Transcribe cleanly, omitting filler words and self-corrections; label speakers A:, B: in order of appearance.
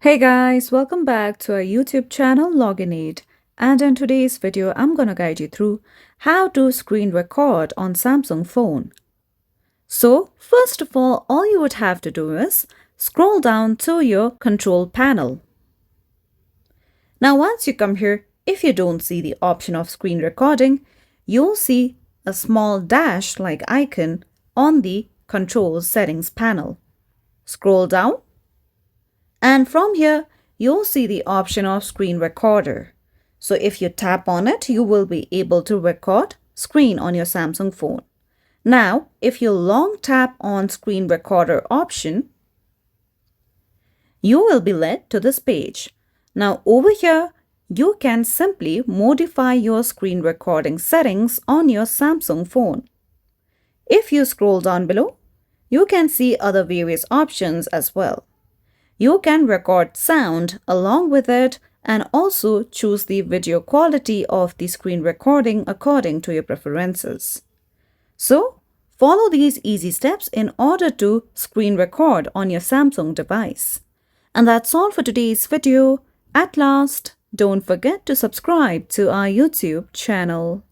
A: Hey guys, welcome back to our YouTube channel Login8, and in today's video I'm gonna guide you through how to screen record on Samsung phone. So first of all you would have to do is scroll down to your control panel. Now once you come here, if you don't see the option of screen recording, you'll see a small dash like icon on the control settings panel. Scroll down. And from here, you'll see the option of screen recorder. So if you tap on it, you will be able to record screen on your Samsung phone. Now, if you long tap on screen recorder option, you will be led to this page. Now over here, you can simply modify your screen recording settings on your Samsung phone. If you scroll down below, you can see other various options as well. You can record sound along with it and also choose the video quality of the screen recording according to your preferences. So, follow these easy steps in order to screen record on your Samsung device. And that's all for today's video. At last, don't forget to subscribe to our YouTube channel.